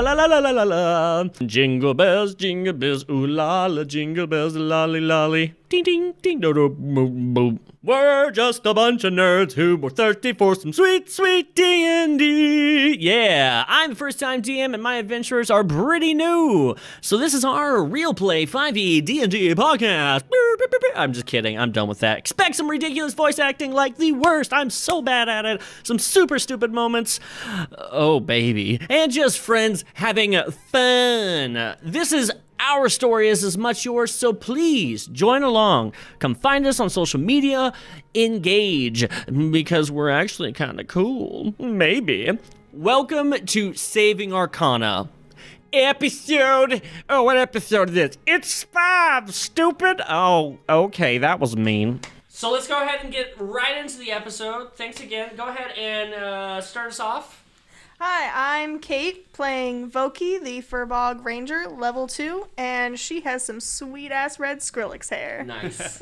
la la la la la la la. Jingle bells, ooh la la, jingle bells, lolly lolly. Ding ding ding do do boom boom. We're just a bunch of nerds who were thirsty for some sweet, sweet D&D. Yeah, I'm the first-time DM, and my adventurers are pretty new. So this is our Real Play 5e D&D podcast. I'm just kidding. I'm done with that. Expect some ridiculous voice acting like the worst. I'm so bad at it. Some super stupid moments. Oh, baby. And just friends having fun. This is our story is as much yours, so please join along. Come find us on social media, engage, because we're actually kind of cool. Maybe. Welcome to Saving Arcana. What episode is this? It's 5, stupid. Oh, okay, that was mean. So let's go ahead and get right into the episode. Thanks again. Go ahead and start us off. Hi, I'm Kate, playing Voquis, the Firbolg Ranger, level 2, and she has some sweet-ass red Skrillex hair. Nice.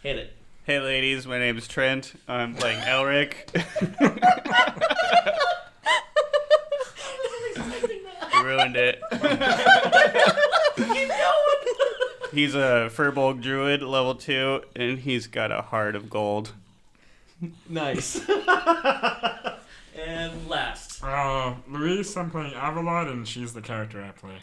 Hit it. Hey ladies, my name is Trent. I'm playing Elrick. You ruined it. Keep going. He's a Firbolg Druid, level 2, and he's got a heart of gold. Nice. And last. Luis, I'm playing Avalon, and she's the character I play.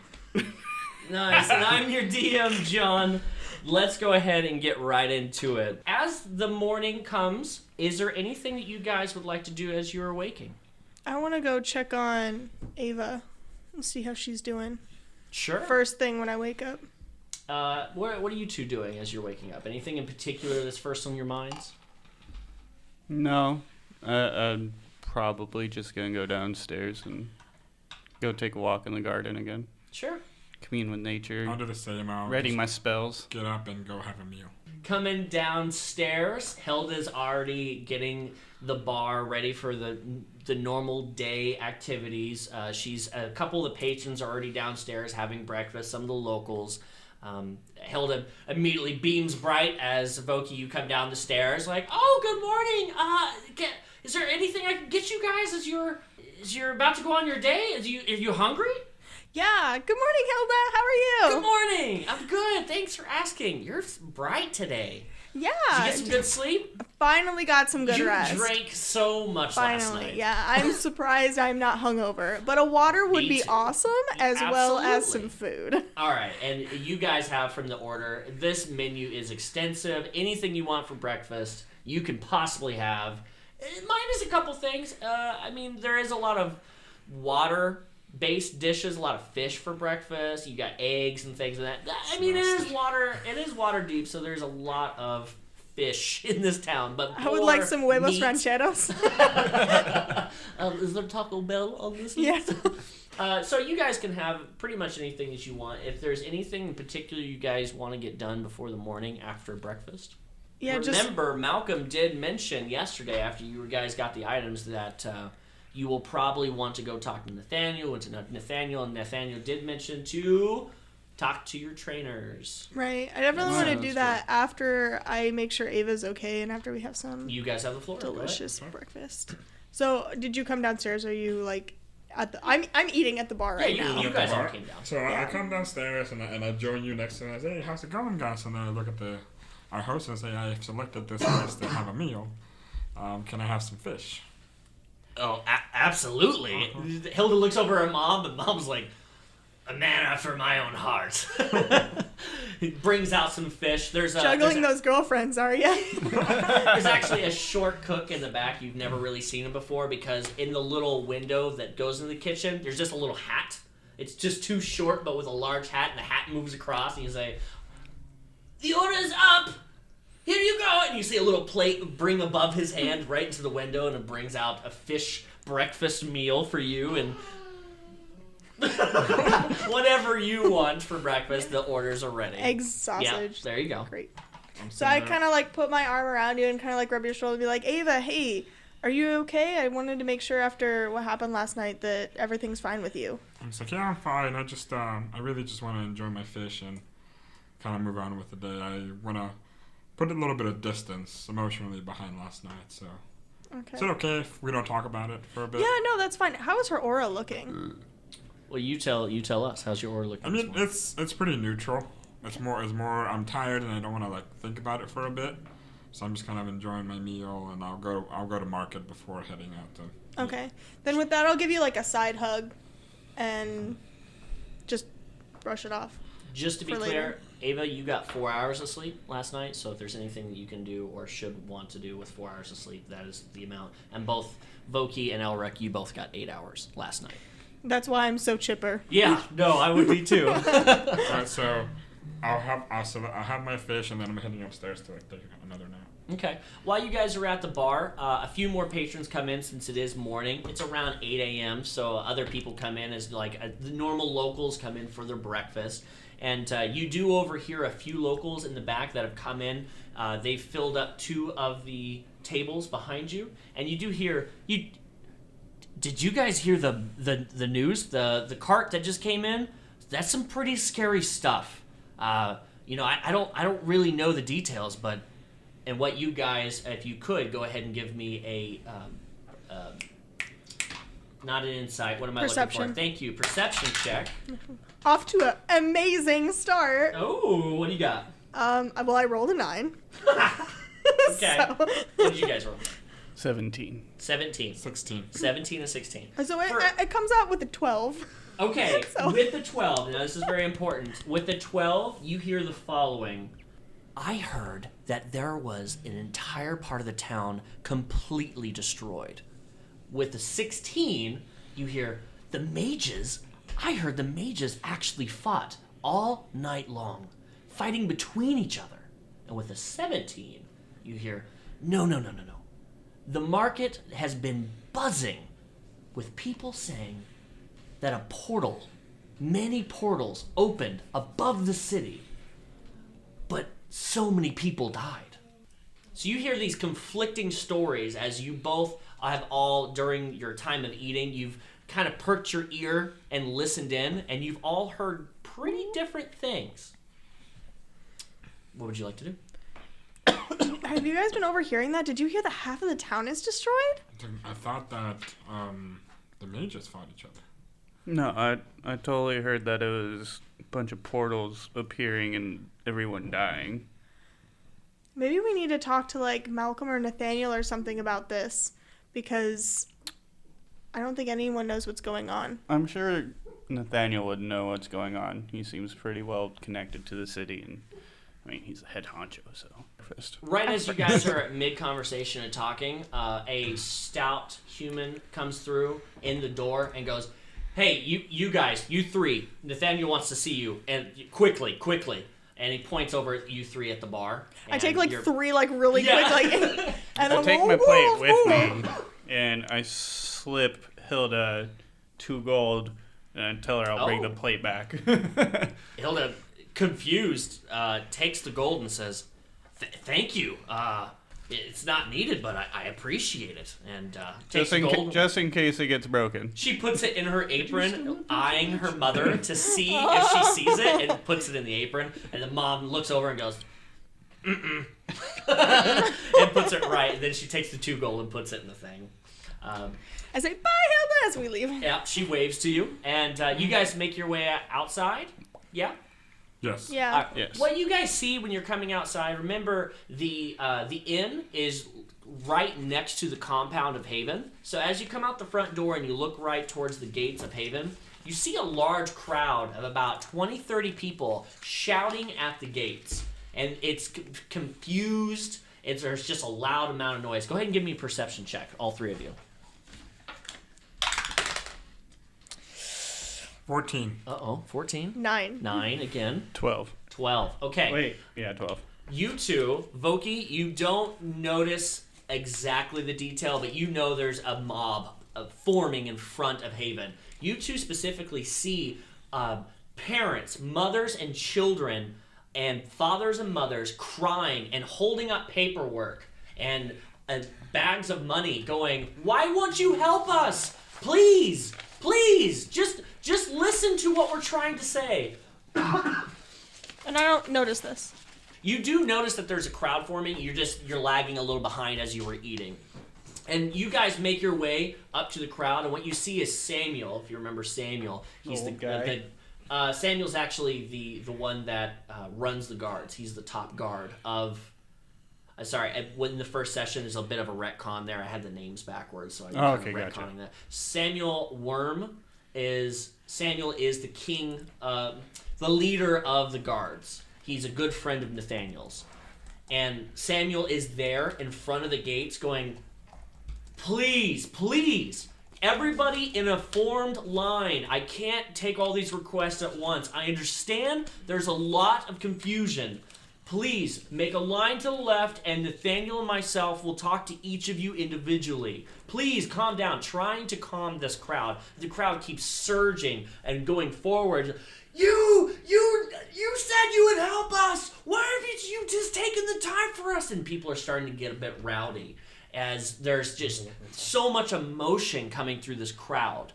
Nice. And I'm your DM, John. Let's go ahead and get right into it. As the morning comes, is there anything that you guys would like to do as you're waking? I want to go check on Ava and see how she's doing. Sure. First thing when I wake up. What are you two doing as you're waking up? Anything in particular that's first on your minds? No. I'm probably just gonna go downstairs and go take a walk in the garden again. Sure. Commune with nature. I'll do the same. Ready my spells. Get up and go have a meal. Coming downstairs, Hilda's already getting the bar ready for the normal day activities. She's a couple of the patrons are already downstairs having breakfast. Some of the locals. Hilda immediately beams bright as Voquis, you come down the stairs. Like, oh, good morning. Is there anything I can get you guys as you're about to go on your day? Are you hungry? Yeah. Good morning, Hilda. How are you? Good morning. I'm good. Thanks for asking. You're bright today. Yeah. Did you get some good sleep? Finally got some good rest. You drank so much last night. Yeah. I'm surprised I'm not hungover. But a water would be awesome, as well as some food. All right. And you guys have from the order, this menu is extensive. Anything you want for breakfast, you can possibly have. Minus a couple things. There is a lot of water-based dishes, a lot of fish for breakfast. You got eggs and things like that. It is water deep, so there's a lot of fish in this town. But I would like some huevos rancheros. Is there Taco Bell on this list? Yeah. So you guys can have pretty much anything that you want. If there's anything in particular you guys want to get done before the morning after breakfast. Yeah, remember, Malcolm did mention yesterday after you guys got the items that you will probably want to go talk to Nathaniel. And Nathaniel did mention to talk to your trainers. Right. I definitely want to do that after I make sure Ava's okay and after we have some You guys have the floor. delicious breakfast. So, did you come downstairs? Or are you, like, at the... I'm eating at the bar right now. You guys all came down. So I come downstairs and I join you next to me. I say, hey, how's it going, guys? And then I look at our host and say, I've selected this place to have a meal. Can I have some fish? Oh, absolutely. Hilda looks over at Mom, and Mom's like, a man after my own heart. He brings out some fish. Juggling those girlfriends, are you? There's actually a short cook in the back. You've never really seen him before because in the little window that goes into the kitchen, there's just a little hat. It's just too short, but with a large hat, and the hat moves across, and he's like, the order's up! Here you go! And you see a little plate bring above his hand right into the window, and it brings out a fish breakfast meal for you, and whatever you want for breakfast, the orders are ready. Eggs, sausage. Yeah, there you go. Great. So I kind of like put my arm around you and kind of like rub your shoulder and be like, Ava, hey, are you okay? I wanted to make sure after what happened last night that everything's fine with you. I'm like, yeah, I'm fine. I really just want to enjoy my fish and kind of move on with the day. I want to put a little bit of distance emotionally behind last night, so. Okay. Is it okay if we don't talk about it for a bit? Yeah, no, that's fine. How is her aura looking? Well, you tell us. How's your order looking? I this mean, morning? it's pretty neutral. It's more. I'm tired and I don't want to think about it for a bit. So I'm just kind of enjoying my meal, and I'll go to market before heading out to. Okay. Then with that, I'll give you a side hug, and just brush it off. Just to be for clear, later. Ava, you got 4 hours of sleep last night. So if there's anything that you can do or should want to do with 4 hours of sleep, that is the amount. And both Voquis and Elrick, you both got 8 hours last night. That's why I'm so chipper. Yeah, no, I would be too. Alright, so I'll have my fish, and then I'm heading upstairs to take another nap. Okay. While you guys are at the bar, a few more patrons come in since it is morning. It's around 8 a.m., so other people come in as the normal locals come in for their breakfast. And you do overhear a few locals in the back that have come in. They've filled up 2 of the tables behind you, and you do hear Did you guys hear the news? The cart that just came in? That's some pretty scary stuff. I don't really know the details, but and what you guys, if you could, go ahead and give me a not an insight. What am I Perception. looking for? Thank you. Perception check. Off to an amazing start. Oh, what do you got? Well, I rolled a 9. Okay. So, What did you guys roll? 17. 17. 16. 17 and 16. so it comes out with a 12. Okay, So- with the 12, now this is very important. With the 12, you hear the following. I heard that there was an entire part of the town completely destroyed. With the 16, you hear the mages. I heard the mages actually fought all night long, fighting between each other. And with the 17, you hear, no. The market has been buzzing with people saying that a portal, many portals opened above the city, but so many people died. So you hear these conflicting stories as you both have all, during your time of eating, you've kind of perked your ear and listened in, and you've all heard pretty different things. What would you like to do? Have you guys been overhearing that? Did you hear that half of the town is destroyed? I thought that the mages fought each other. No, I totally heard that it was a bunch of portals appearing and everyone dying. Maybe we need to talk to Malcolm or Nathaniel or something about this, because I don't think anyone knows what's going on. I'm sure Nathaniel would know what's going on. He seems pretty well connected to the city, and I mean, he's the head honcho, so. Right as you guys are mid-conversation and talking, a stout human comes through in the door and goes, hey, you guys, you 3, Nathaniel wants to see you, and quickly. And he points over at you 3 at the bar. I take 3 really Yeah. quickly, and I I'm take my plate with me, and I slip Hilda 2 gold, and tell her I'll bring the plate back. Hilda, confused, takes the gold and says, thank you. It's not needed, but I appreciate it. And takes the gold. Just in case it gets broken. She puts it in her apron, eyeing her mother to see if she sees it, and puts it in the apron. And the mom looks over and goes, mm-mm. And puts it right. And then she takes the 2 gold and puts it in the thing. I say, bye, Hilda, as we leave. Yeah, she waves to you. And you guys make your way outside. Yeah? Yes. Yeah. Yes. What you guys see when you're coming outside, remember the inn is right next to the compound of Haven. So as you come out the front door and you look right towards the gates of Haven, you see a large crowd of about 20-30 people shouting at the gates. And it's confused. There's just a loud amount of noise. Go ahead and give me a perception check, all 3 of you. 14. 14. 9. 9 again. 12. 12. Okay. Wait, yeah, 12. You 2, Voquis, you don't notice exactly the detail, but you know there's a mob forming in front of Haven. You 2 specifically see parents, mothers and children, and fathers and mothers crying and holding up paperwork and bags of money going, why won't you help us? Please, just listen to what we're trying to say. And I don't notice this. You do notice that there's a crowd forming. You're lagging a little behind as you were eating. And you guys make your way up to the crowd, and what you see is Samuel. If you remember Samuel, he's Old guy. Samuel's actually the one that runs the guards. He's the top guard of. In the first session, there's a bit of a retcon there. I had the names backwards, so I'm okay, retconning gotcha. that. Samuel is the king, the leader of the guards. He's a good friend of Nathaniel's, and Samuel is there in front of the gates, going, "Please, please." Everybody in a formed line. I can't take all these requests at once. I understand there's a lot of confusion. Please, make a line to the left, and Nathaniel and myself will talk to each of you individually. Please, calm down. Trying to calm this crowd. The crowd keeps surging and going forward. You said you would help us. Why haven't you just taken the time for us? And people are starting to get a bit rowdy, as there's just so much emotion coming through this crowd.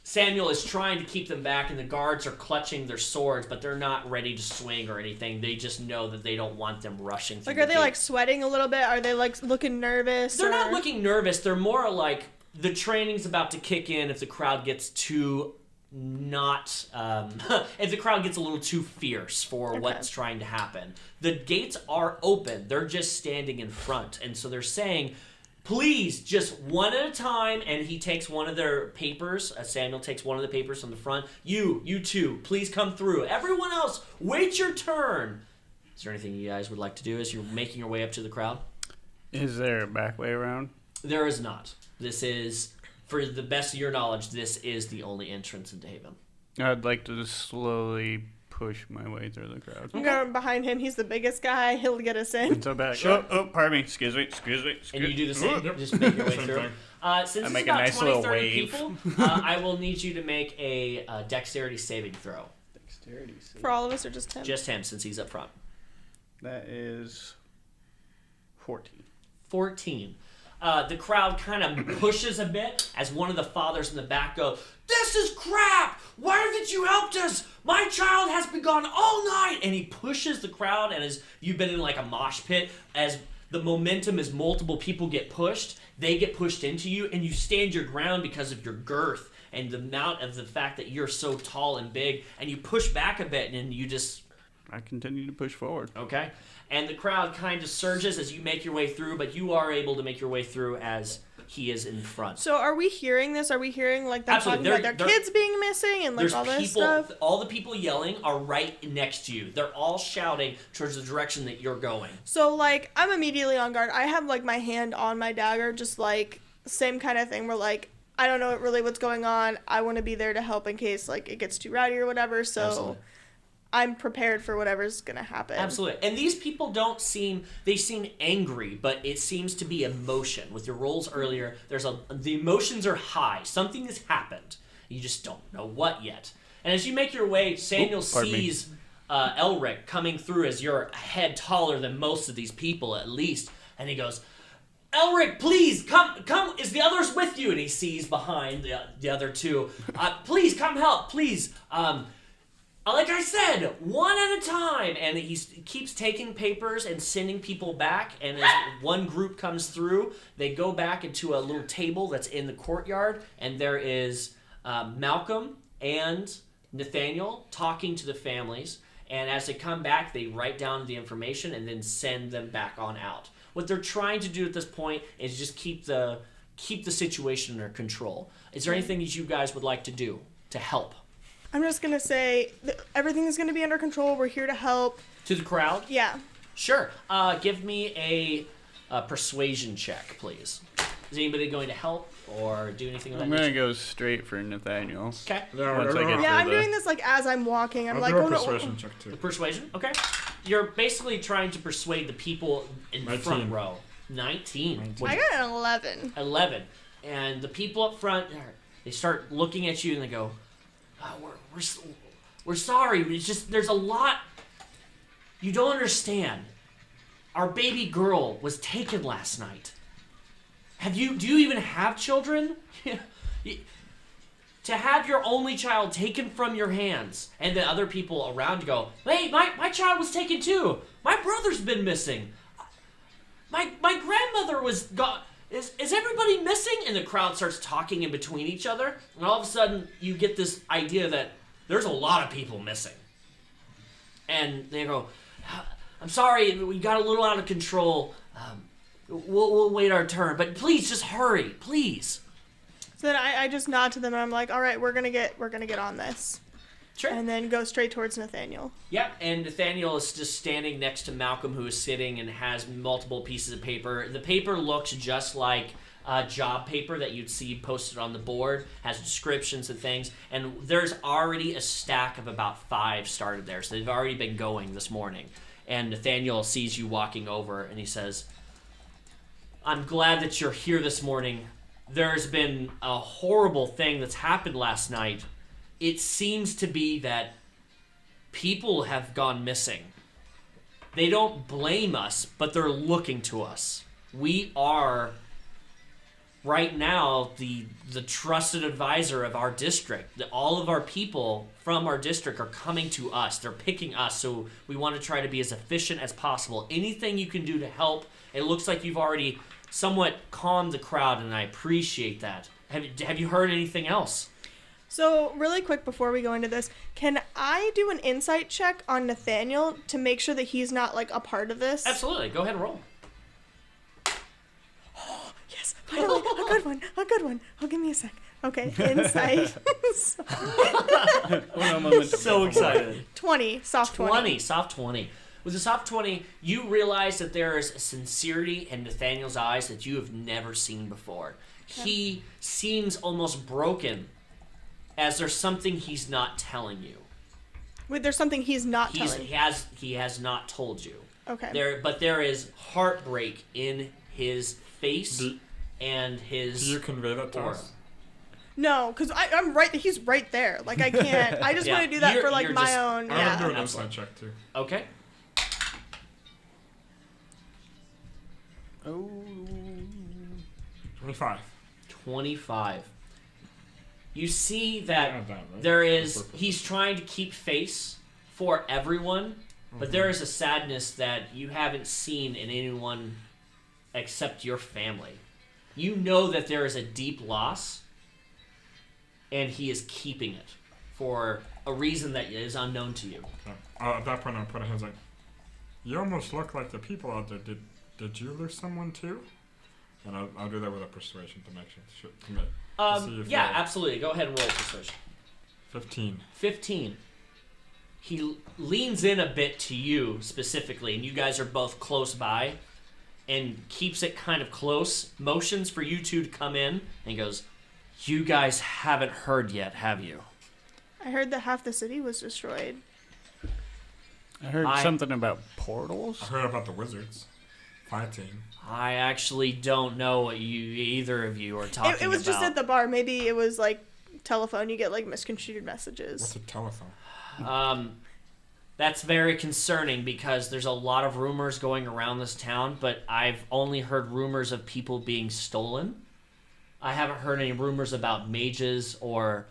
Samuel is trying to keep them back, and the guards are clutching their swords, but they're not ready to swing or anything. They just know that they don't want them rushing through Like, the are they gate. like sweating a little bit? Are they like looking nervous? They're not or- looking nervous. They're more like the training's about to kick in if the crowd gets too if the crowd gets a little too fierce for what's trying to happen. The gates are open. They're just standing in front. And so they're saying, please, just one at a time. And he takes one of their papers. Samuel takes one of the papers from the front. You two, please come through. Everyone else, wait your turn. Is there anything you guys would like to do as you're making your way up to the crowd? Is there a back way around? There is not. This is, for the best of your knowledge, this is the only entrance into Haven. I'd like to just slowly push my way through the crowd. I'm going behind him. He's the biggest guy. He'll get us in. So back. Sure. Oh, pardon me. Excuse me. And you do the same? Yep. Just make your way Same through. thing. Since it's make a about nice 20, little 30 wave. people, I will need you to make a dexterity saving throw. Dexterity. For all of us or just him? Just him, since he's up front. That is 14. 14. The crowd kind of pushes a bit as one of the fathers in the back goes, "This is crap! Why haven't you helped us? My child has been gone all night!" And he pushes the crowd, and as you've been in like a mosh pit, as the momentum as multiple people get pushed, they get pushed into you, and you stand your ground because of your girth and the amount of the fact that you're so tall and big, and you push back a bit, and you just... I continue to push forward. Okay. And the crowd kind of surges as you make your way through, but you are able to make your way through as he is in front. So are we hearing this? Are we hearing like them Absolutely. talking about their kids being missing and like There's all this people, stuff? all the people yelling are right next to you. They're all shouting towards the direction that you're going. So like I'm immediately on guard. I have like my hand on my dagger, just like same kind of thing where like I don't know really what's going on. I want to be there to help in case like it gets too rowdy or whatever. So Absolutely. I'm prepared for whatever's gonna happen. Absolutely. And these people they seem angry, but it seems to be emotion. With your rolls earlier, the emotions are high. Something has happened. You just don't know what yet. And as you make your way, Samuel pardon me. sees Elrick coming through as you're a head taller than most of these people at least. And he goes, "Elrick, please, come, is the others with you?" And he sees behind the other two. "Please, come help, please. Like I said, one at a time." And he keeps taking papers and sending people back. And as one group comes through, they go back into a little table that's in the courtyard. And there is Malcolm and Nathaniel talking to the families. And as they come back, they write down the information and then send them back on out. What they're trying to do at this point is just keep the situation under control. Is there anything that you guys would like to do to help? I'm just gonna say everything is gonna be under control. We're here to help. To the crowd? Yeah. Sure. Give me a persuasion check, please. Is anybody going to help or do anything of that I'm going to nature? go straight for Nathaniel. Okay. Yeah, Once I get Yeah, through I'm the- doing this like as I'm walking. I'm I'll like, do a oh no. persuasion check too. Persuasion? Okay. You're basically trying to persuade the people in the 19. front row. 19. I got an 11. 11. And the people up front, they start looking at you and they go, "Oh, we're sorry. It's just, there's a lot you don't understand. Our baby girl was taken last night. Do you even have children? To have your only child taken from your hands." And the other people around go, "Hey, my child was taken too. My brother's been missing. My grandmother was gone. is everybody missing? And the crowd starts talking in between each other. And all of a sudden, you get this idea that there's a lot of people missing. And they go, I'm sorry, we got a little out of control. We'll wait our turn. But please, just hurry, please. So then I just nod to them and I'm like, all right, we're gonna get on this. Sure. And then go straight towards Nathaniel. Yep, and Nathaniel is just standing next to Malcolm, who is sitting and has multiple pieces of paper. The paper looks just like job paper that you'd see posted on the board, has descriptions and things, and there's already a stack of about 5 started there, so they've already been going this morning. And Nathaniel sees you walking over, and he says, I'm glad that you're here this morning. There's been a horrible thing that's happened last night. It seems to be that people have gone missing. They don't blame us, but they're looking to us. We are, right now, the trusted advisor of our district. All of our people from our district are coming to us. They're picking us, so we want to try to be as efficient as possible. Anything you can do to help. It looks like you've already somewhat calmed the crowd, and I appreciate that. Have you heard anything else? So, really quick before we go into this, can I do an insight check on Nathaniel to make sure that he's not, like, a part of this? Absolutely. Go ahead and roll. Yes, finally, a good one. Oh, give me a sec. Okay, insight. So excited. 20, soft 20. Soft 20. With a soft 20, you realize that there is a sincerity in Nathaniel's eyes that you have never seen before. Okay. He seems almost broken, as there's something he's not telling you. Wait, there's something he's not telling you? He has not told you. Okay. But there is heartbreak in his face and his Do you convey that to aura. us? No, because I'm right. He's right there. Like, I can't. I just want to do that for, like, my own. I'm Yeah. going to do an insight check, too. Okay. Oh. 25. 25. You see that Yeah, that, right? there is, he's trying to keep face for everyone, but there is a sadness that you haven't seen in anyone except your family. You know that there is a deep loss, and he is keeping it for a reason that is unknown to you. Okay. At that point, I'll put a hands like, you almost look like the people out there. Did you lose someone too? And I'll do that with a persuasion to make sure. Yeah, absolutely. Go ahead and roll persuasion. 15. 15. He leans in a bit to you specifically, and you guys are both close by, and keeps it kind of close, motions for you two to come in, and he goes, you guys haven't heard yet, have you? I heard that half the city was destroyed. I heard something about portals. I heard about the wizards fighting. I actually don't know what either of you are talking about. It was just at the bar. Maybe it was, like, telephone. You get, like, misconstrued messages. What's a telephone? That's very concerning because there's a lot of rumors going around this town, but I've only heard rumors of people being stolen. I haven't heard any rumors about mages or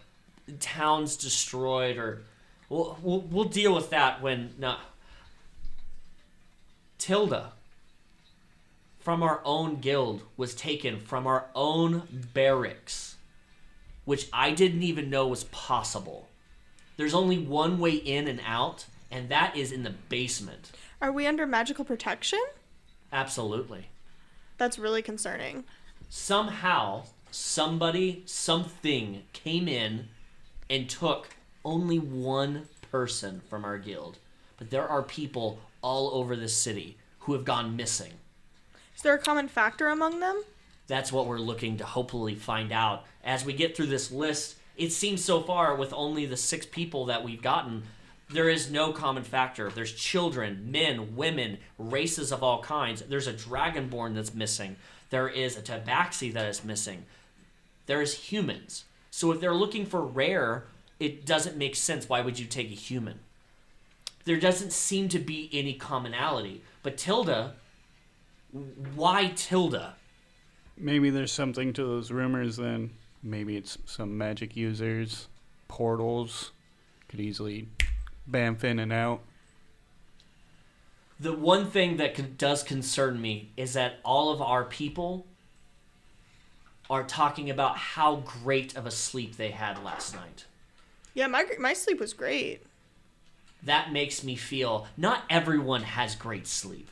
towns destroyed, or we'll deal with that when Tilda from our own guild was taken from our own barracks, which I didn't even know was possible. There's only one way in and out, and that is in the basement. Are we under magical protection? Absolutely. That's really concerning. Somehow, something came in and took only one person from our guild. But there are people all over this city who have gone missing. Is there a common factor among them? That's what we're looking to hopefully find out. As we get through this list, it seems so far with only the 6 people that we've gotten, there is no common factor. There's children, men, women, races of all kinds. There's a dragonborn that's missing. There is a tabaxi that is missing. There's humans. So if they're looking for rare, it doesn't make sense. Why would you take a human? There doesn't seem to be any commonality. But Tilda, why Tilda? Maybe there's something to those rumors then. Maybe it's some magic users, portals, could easily bamf in and out. The one thing that does concern me is that all of our people are talking about how great of a sleep they had last night. Yeah, my sleep was great. That makes me feel not everyone has great sleep.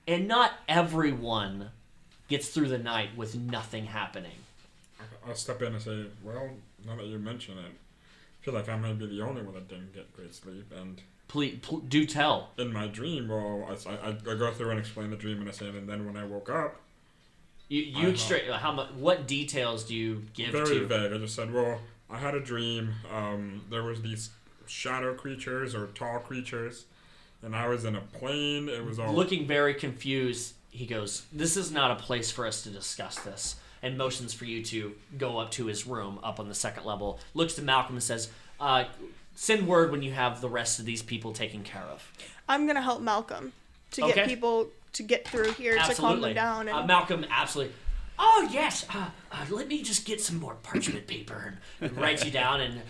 And not everyone gets through the night with nothing happening. I'll step in and say, well, now that you mention it, I feel like I might be the only one that didn't get great sleep. And Please do tell. in my dream, well, I go through and explain the dream, and I say, and then when I woke up, What details do you give very to? vague. I just said, well, I had a dream. There was these shadow creatures or tall creatures, and I was in a plane. It was all Looking very confused, he goes, "This is not a place for us to discuss this," and motions for you to go up to his room up on the second level. Looks to Malcolm and says, "Send word when you have the rest of these people taken care of." I'm gonna help Malcolm to Okay. get people to get through here to calm them down. And Malcolm, absolutely. Oh, yes. Let me just get some more parchment paper and write you down. And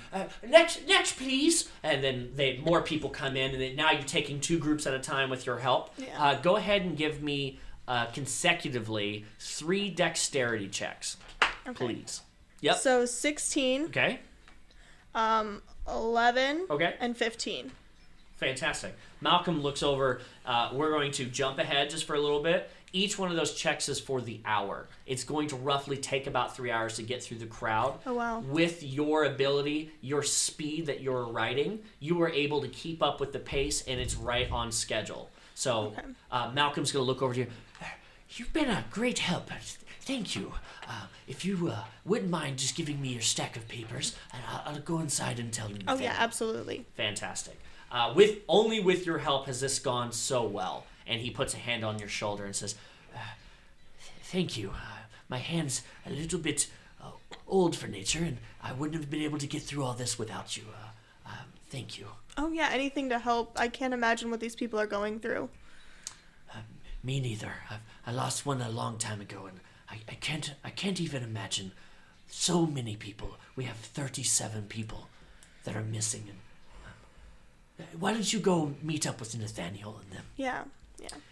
next, please. And then more people come in. And then now you're taking 2 groups at a time with your help. Yeah. Go ahead and give me consecutively 3 dexterity checks, please. Yep. So 16, Okay. 11, Okay. and 15. Fantastic. Malcolm looks over. We're going to jump ahead just for a little bit. Each one of those checks is for the hour. It's going to roughly take about 3 hours to get through the crowd. Oh, wow. With your ability, your speed that you're writing, you were able to keep up with the pace, and it's right on schedule. So Malcolm's going to look over to you. You've been a great help. Thank you. If you wouldn't mind just giving me your stack of papers, and I'll go inside and tell them. Oh, yeah, absolutely. Fantastic. With your help has this gone so well. And he puts a hand on your shoulder and says, "Thank you. My hand's a little bit old for nature, and I wouldn't have been able to get through all this without you. Thank you." Oh, yeah, anything to help. I can't imagine what these people are going through. Me neither. I lost one a long time ago, and I can't even imagine so many people. We have 37 people that are missing. And why don't you go meet up with Nathaniel and them? Yeah.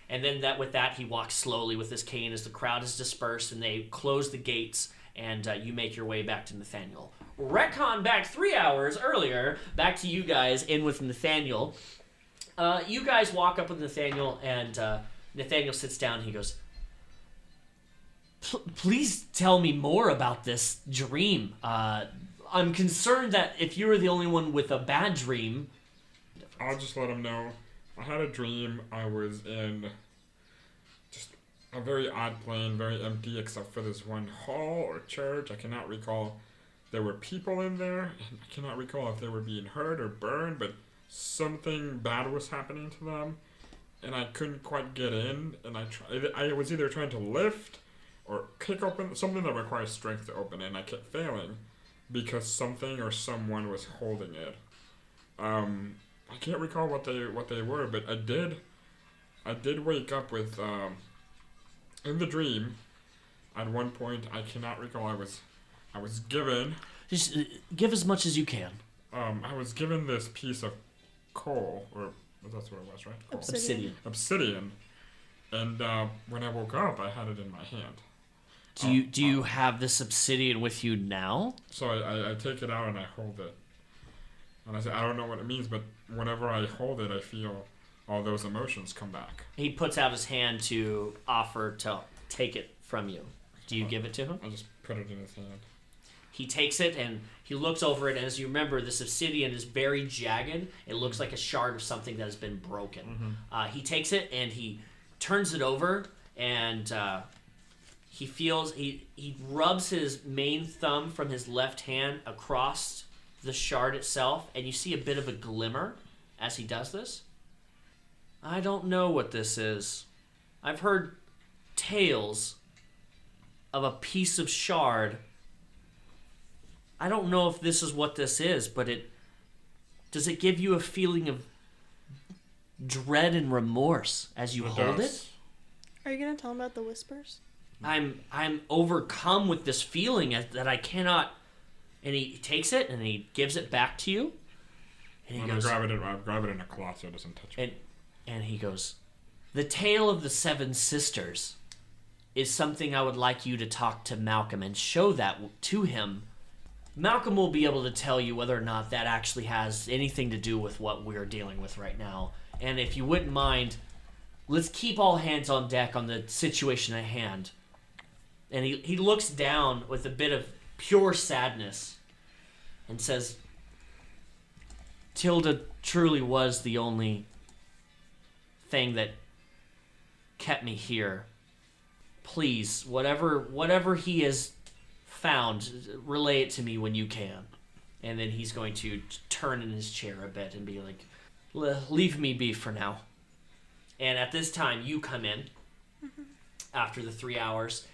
And then with that, he walks slowly with his cane as the crowd is dispersed, and they close the gates, and you make your way back to Nathaniel. Retcon back 3 hours earlier, back to you guys in with Nathaniel. You guys walk up with Nathaniel, and Nathaniel sits down, and he goes, "Please tell me more about this dream. I'm concerned that if you were the only one with a bad dream..." I'll just let him know. I had a dream. I was in just a very odd plane, very empty, except for this one hall or church. I cannot recall. There were people in there, and I cannot recall if they were being hurt or burned, but something bad was happening to them, and I couldn't quite get in. And I was either trying to lift or kick open something that requires strength to open it, and I kept failing because something or someone was holding it. I can't recall what they were, but I did wake up with in the dream. At one point, I cannot recall. I was given. Just give as much as you can. I was given this piece of coal, or that's what it was, right? Coal. Obsidian. And when I woke up, I had it in my hand. Do you have this obsidian with you now? So I take it out and I hold it. And I say, I don't know what it means, but whenever I hold it, I feel all those emotions come back. He puts out his hand to offer to take it from you. Do you give it to him? I just put it in his hand. He takes it and he looks over it, and as you remember, this obsidian is very jagged. It looks like a shard of something that has been broken. He takes it and he turns it over, and he rubs his main thumb from his left hand across the shard itself, and you see a bit of a glimmer as he does this. I don't know what this is. I've heard tales of a piece of shard. I don't know if this is what this is, but does it give you a feeling of dread and remorse as you hold it? Are you gonna tell him about the whispers? I'm overcome with this feeling that I cannot. And he takes it and he gives it back to you. And he goes, I grab it in a cloth so it doesn't touch me. And he goes, "The tale of the 7 sisters. is something I would like you to talk to Malcolm and show that to him. Malcolm will be able to tell you whether or not that actually has anything to do with what we're dealing with right now. And if you wouldn't mind, let's keep all hands on deck on the situation at hand. And he looks down with a bit of pure sadness and says, Tilda truly was the only thing that kept me here. Please, whatever he has found, relay it to me when you can. And then he's going to turn in his chair a bit and be like, leave me be for now. And at this time, you come in after the 3 hours.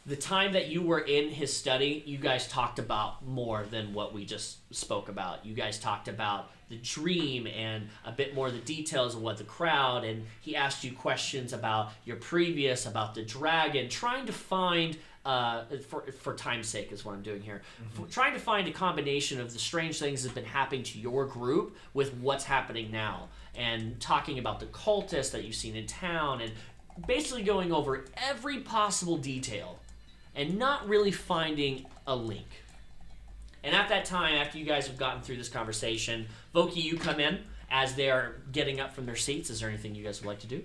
The time that you were in his study, you guys talked about more than what we just spoke about. You guys talked about the dream and a bit more of the details of what the crowd, and he asked you questions about your previous, about the dragon, trying to find, for time's sake is what I'm doing here, trying to find a combination of the strange things that have been happening to your group with what's happening now, and talking about the cultists that you've seen in town, and basically going over every possible detail and not really finding a link. And at that time, after you guys have gotten through this conversation, Voquis, you come in as they're getting up from their seats. Is there anything you guys would like to do?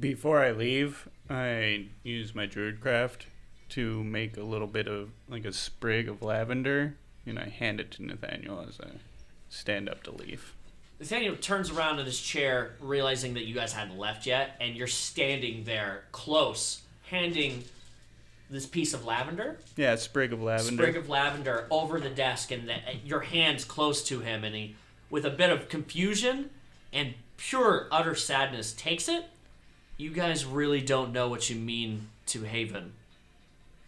Before I leave, I use my Druidcraft to make a little bit of, like a sprig of lavender, and I hand it to Nathaniel as I stand up to leave. Nathaniel turns around in his chair, realizing that you guys hadn't left yet, and you're standing there close, handing this piece of lavender. Yeah, a sprig of lavender. Over the desk, and your hand's close to him, and he, with a bit of confusion and pure utter sadness, takes it. You guys really don't know what you mean to Haven.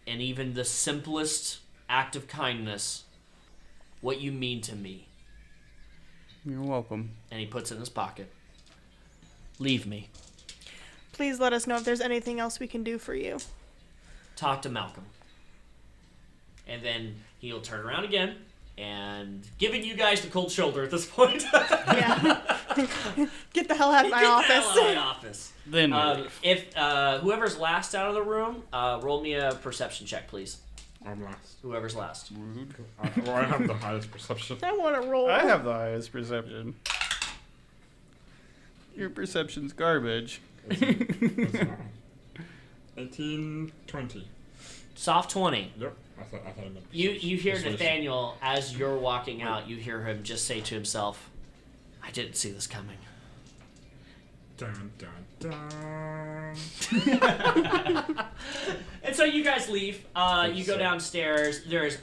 And even the simplest act of kindness, what you mean to me. You're welcome. And he puts it in his pocket. Leave me. Please let us know if there's anything else we can do for you. Talk to Malcolm. And then he'll turn around again, and giving you guys the cold shoulder at this point. Yeah. Get the hell out of my office. Get the hell out of my office. Then if whoever's last out of the room, roll me a perception check, please. I'm last. Whoever's last. rude. I have the highest perception. I want to roll. I have the highest perception. Your perception's garbage. 18, 20. Soft 20. Yep. I thought I meant You hear persuasion. Nathaniel, as you're walking out, you hear him just say to himself, I didn't see this coming. Dun, dun, dun. And so you guys leave. You go downstairs. There's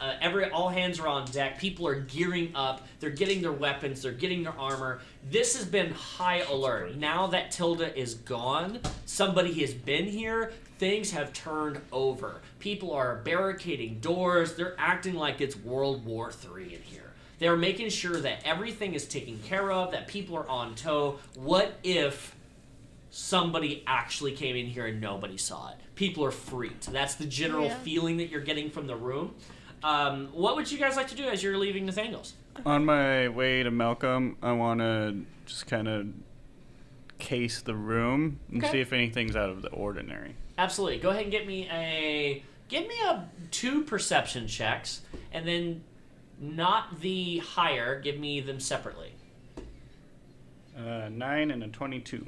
all hands are on deck. People are gearing up. They're getting their weapons. They're getting their armor. This has been high alert. Now that Tilda is gone, somebody has been here. Things have turned over. People are barricading doors. They're acting like it's World War III in here. They're making sure that everything is taken care of, that people are on tow. What if somebody actually came in here and nobody saw it? People are freaked. That's the general feeling that you're getting from the room. What would you guys like to do as you're leaving Nathaniel's? On my way to Malcolm, I want to just kind of case the room and see if anything's out of the ordinary. Absolutely. Go ahead and give me a 2 perception checks, and then not the higher. Give me them separately. 9 and a 22.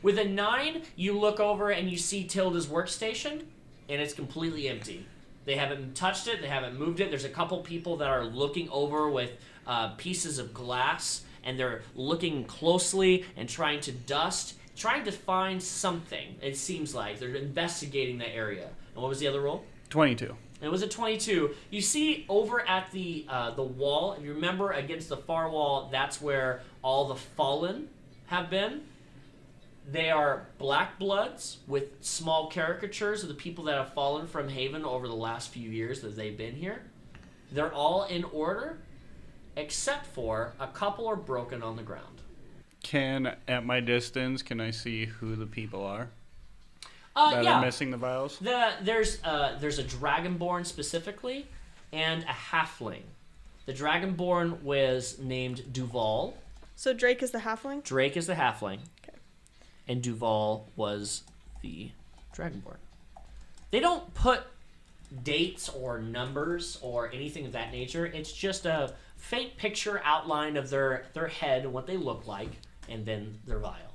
With a 9, you look over and you see Tilda's workstation, and it's completely empty. They haven't touched it. They haven't moved it. There's a couple people that are looking over with pieces of glass, and they're looking closely and trying to find something. It seems like they're investigating the area. And what was the other roll? 22. It was a 22. You see over at the wall, if you remember against the far wall, that's where all the fallen have been. They are black bloods with small caricatures of the people that have fallen from Haven over the last few years that they've been here. They're all in order, except for a couple are broken on the ground. At my distance, can I see who the people are that are missing the vials? There's a Dragonborn specifically, and a Halfling. The Dragonborn was named Duval. So Drake is the halfling? Drake is the Halfling. Okay. And Duval was the Dragonborn. They don't put dates or numbers or anything of that nature. It's just a faint picture outline of their head and what they look like, and then their vial.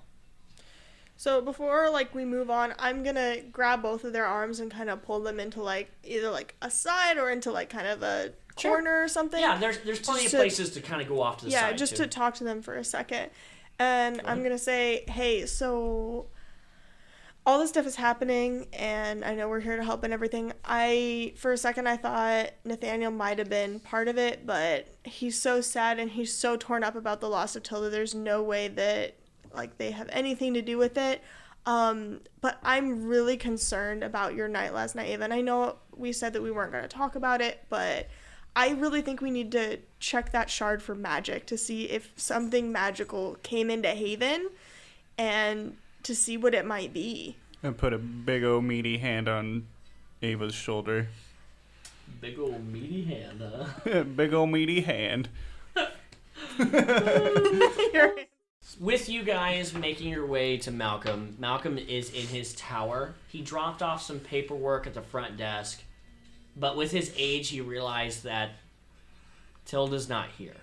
So before we move on, I'm gonna grab both of their arms and kind of pull them into either a side or into kind of a corner or something. Yeah, there's plenty of places to kind of go off to the side. Yeah, just to talk to them for a second. And I'm gonna say, hey, so all this stuff is happening, and I know we're here to help and everything. For a second, I thought Nathaniel might have been part of it, but he's so sad and he's so torn up about the loss of Tilda. There's no way that they have anything to do with it. But I'm really concerned about your night last night, Ava. And I know we said that we weren't going to talk about it, but I really think we need to check that shard for magic to see if something magical came into Haven and to see what it might be. And put a big old meaty hand on Ava's shoulder. Big old meaty hand, huh? Big old meaty hand. With you guys making your way to Malcolm, Malcolm is in his tower. He dropped off some paperwork at the front desk, but with his age, he realized that Tilda's not here.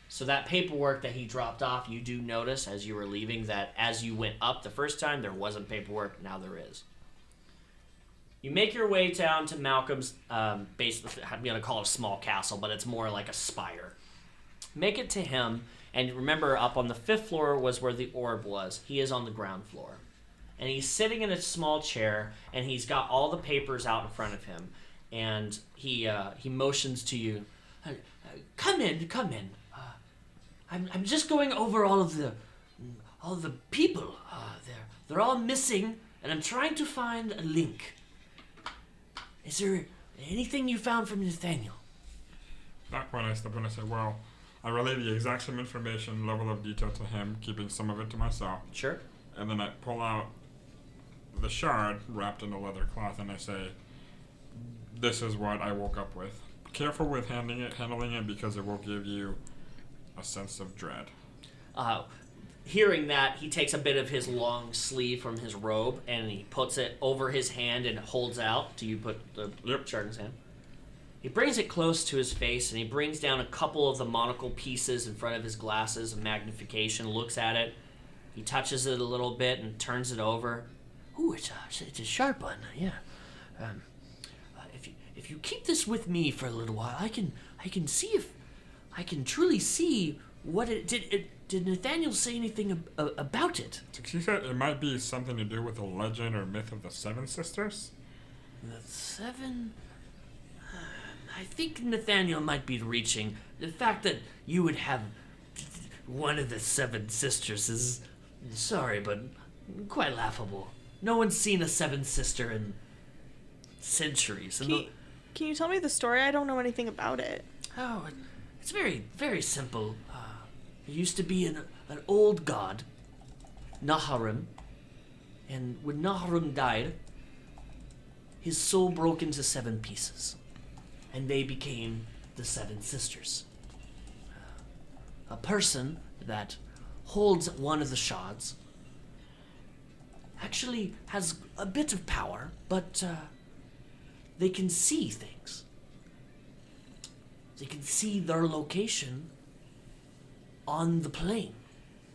So that paperwork that he dropped off, you do notice as you were leaving that as you went up the first time, there wasn't paperwork, now there is. You make your way down to Malcolm's, basically, I'm going to call it a small castle, but it's more like a spire. Make it to him. And remember, up on the 5th floor was where the orb was. He is on the ground floor. And he's sitting in a small chair, and he's got all the papers out in front of him. And he motions to you, come in. I'm just going over all of the people. They're all missing, and I'm trying to find a link. Is there anything you found from Nathaniel? That point I step in and say, well, I relay the exact same information, level of detail to him, keeping some of it to myself. Sure. And then I pull out the shard wrapped in a leather cloth and I say, this is what I woke up with. Careful with handling it because it will give you a sense of dread. Hearing that, he takes a bit of his long sleeve from his robe and he puts it over his hand and holds out. Do you put the shard in his hand? He brings it close to his face, and he brings down a couple of the monocle pieces in front of his glasses of magnification, looks at it. He touches it a little bit and turns it over. Ooh, it's a sharp one, yeah. If you keep this with me for a little while, I can see if I can truly see what it did. Did Nathaniel say anything about it? He said it might be something to do with the legend or myth of the Seven Sisters. The Seven... I think Nathaniel might be reaching. The fact that you would have one of the Seven Sisters is, sorry, but quite laughable. No one's seen a Seven Sister in centuries. Can you tell me the story? I don't know anything about it. Oh, it's very, very simple. There used to be an old god, Naharim, and when Naharim died, his soul broke into 7 pieces. And they became the Seven Sisters. A person that holds one of the shards actually has a bit of power, but they can see things. They can see their location on the plane.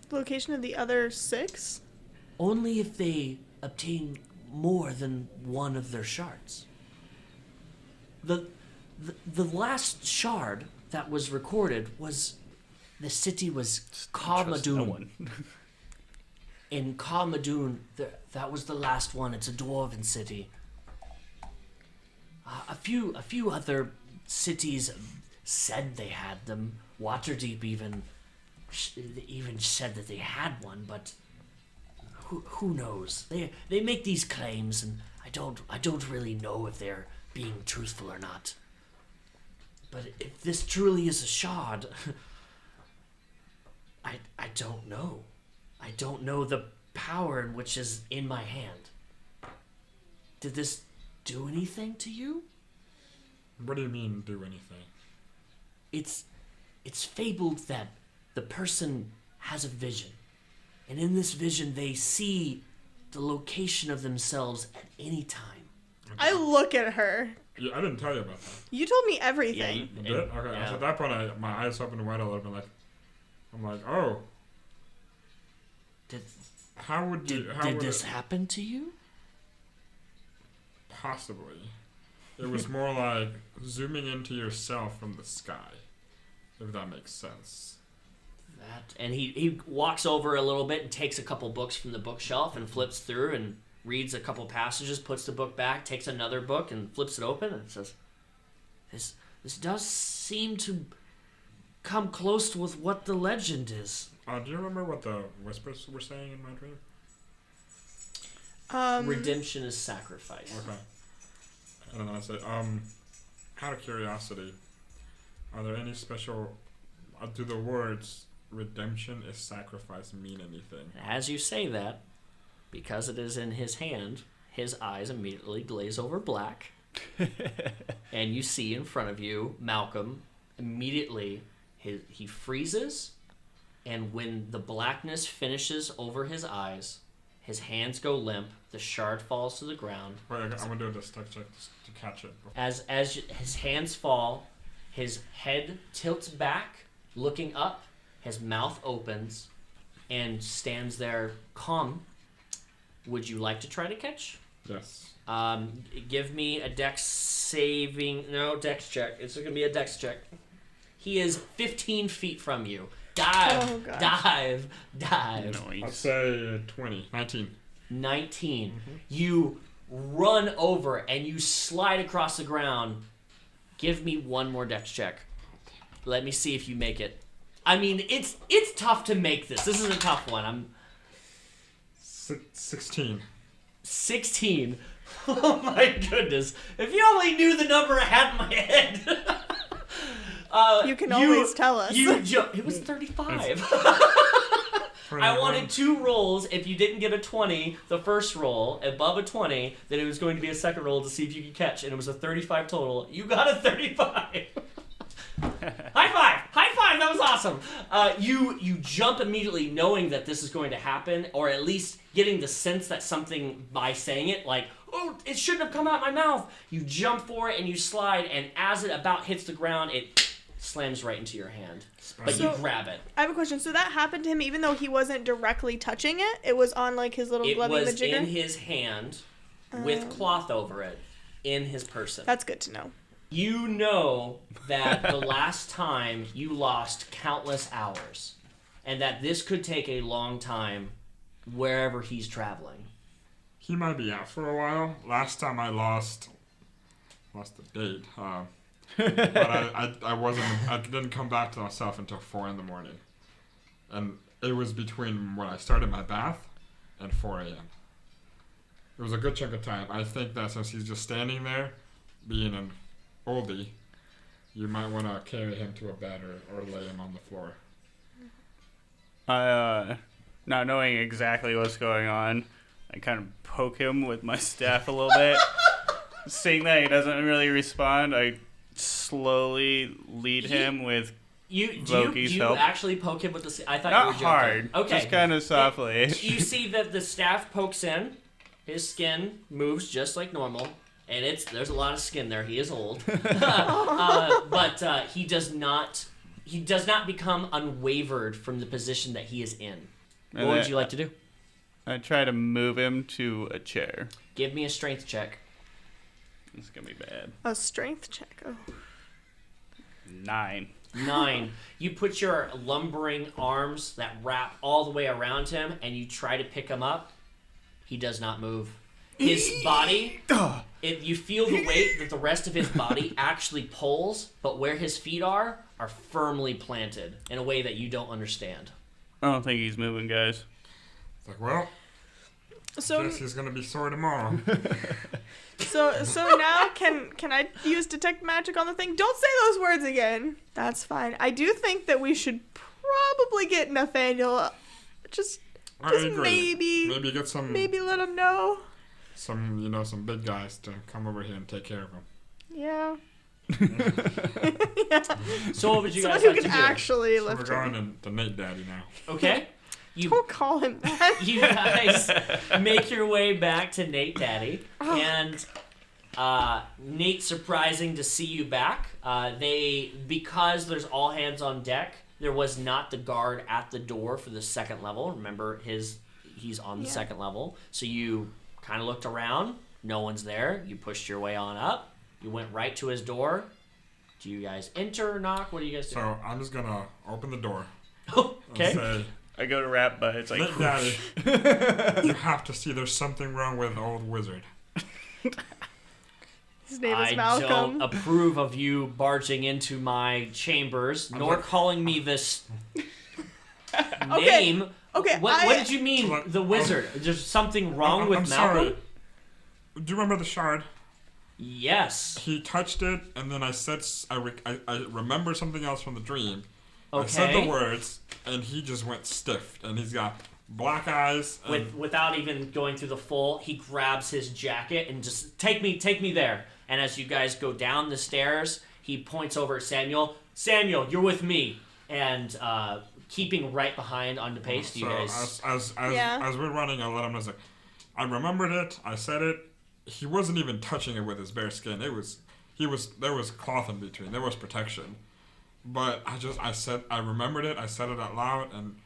The location of the other 6? Only if they obtain more than one of their shards. The last shard that was recorded was the city was Carmadun. No one. In Carmadun, that was the last one. It's a dwarven city. A few other cities said they had them. Waterdeep even said that they had one, but who knows? They make these claims, and I don't really know if they're being truthful or not. But if this truly is a shard, I don't know. I don't know the power in which is in my hand. Did this do anything to you? What do you mean, do anything? It's fabled that the person has a vision. And in this vision, they see the location of themselves at any time. I look at her. Yeah, I didn't tell you about that. You told me everything. You did? Okay. Yeah. So at that point, my eyes opened wide a little bit. I'm like, oh. Did How would this happen to you? Possibly. It was more like zooming into yourself from the sky, if that makes sense. And he walks over a little bit and takes a couple books from the bookshelf and flips through and reads a couple passages, puts the book back, takes another book and flips it open and says, This does seem to come close to with what the legend is. Do you remember what the whispers were saying in my dream? Redemption is sacrifice. Okay. And then I said, out of curiosity, are there any special... do the words redemption is sacrifice mean anything? As you say that, because it is in his hand, his eyes immediately glaze over black. And you see in front of you, Malcolm, immediately he freezes, and when the blackness finishes over his eyes, his hands go limp, the shard falls to the ground. Wait, I'm going to do a destruct check to catch it. As his hands fall, his head tilts back, looking up, his mouth opens, and stands there calm. Would you like to try to catch? Yes. Give me a dex check. It's going to be a dex check. He is 15 feet from you. Dive. Nice. I'll say 20. 19. Mm-hmm. You run over and you slide across the ground. Give me one more dex check. Let me see if you make it. I mean, it's tough to make this. This is a tough one. 16. 16. Oh my goodness. If you only knew the number I had in my head. You can always tell us. It was 35. I wanted 2 rolls. If you didn't get a 20, the first roll, above a 20, then it was going to be a second roll to see if you could catch, and it was a 35 total. You got a 35. High five! High five! That was awesome. You jump immediately knowing that this is going to happen, or at least getting the sense that something, by saying it, like, oh, it shouldn't have come out my mouth. You jump for it and you slide, and as it about hits the ground, it slams right into your hand. But you grab it. I have a question. So that happened to him even though he wasn't directly touching it? It was on like his little glovey majigger? It was in his hand with cloth over it in his person. That's good to know. You know that the last time you lost countless hours, and that this could take a long time wherever he's traveling. He might be out for a while. Last time I lost the date. But I didn't come back to myself until 4 a.m. And it was between when I started my bath and 4 a.m. It was a good chunk of time. I think that since he's just standing there, being an oldie, you might want to carry him to a bed or lay him on the floor. Not knowing exactly what's going on, I kind of poke him with my staff a little bit. Seeing that he doesn't really respond, I slowly lead him with Voquis' help. Do you actually poke him with the... I thought Not you were joking. hard, Okay. just kind of softly. You see that the staff pokes in, his skin moves just like normal, and there's a lot of skin there. He is old. But he does not become unwavered from the position that he is in. What would you like to do? I try to move him to a chair. Give me a strength check. It's going to be bad. A strength check. Oh. 9. 9. You put your lumbering arms that wrap all the way around him, and you try to pick him up. He does not move. His body, you feel the weight that the rest of his body actually pulls, but where his feet are firmly planted in a way that you don't understand. I don't think he's moving, guys. It's like, well, So guess he's going to be sore tomorrow. So now can I use detect magic on the thing? Don't say those words again. That's fine. I do think that we should probably get Nathaniel. Just maybe get some. Maybe let him know. Some big guys to come over here and take care of him. Yeah. So what would you Someone guys who like to can do? actually So lift we're him. going to Nate Daddy now. Okay. Don't call him that. You guys make your way back to Nate Daddy, and Nate, surprising to see you back. Because there's all hands on deck, there was not the guard at the door for the second level. Remember, he's on the second level, so you kind of looked around. No one's there. You pushed your way on up. You went right to his door. Do you guys enter or knock? What do you guys do? So I'm just gonna open the door. Okay. And say, I go to rap, but it's like, Nick Daddy, you have to see there's something wrong with the old wizard. His name is I Malcolm. don't approve of you barging into my chambers, nor calling me this name. Okay, What did you mean, Look, the wizard? There's something wrong with I'm Malcolm? sorry. Do you remember the shard? Yes. He touched it, and then I said, I remember something else from the dream. I said Okay. the words, and he just went stiff, and he's got black eyes. And Without even going through the full, he grabs his jacket and just, take me there. And as you guys go down the stairs, he points over at Samuel. Samuel, you're with me. And keeping right behind on the pace, you guys... as we're running, I let him know, like, I remembered it, I said it. He wasn't even touching it with his bare skin. There was cloth in between. There was protection. But I remembered it, I said it out loud, and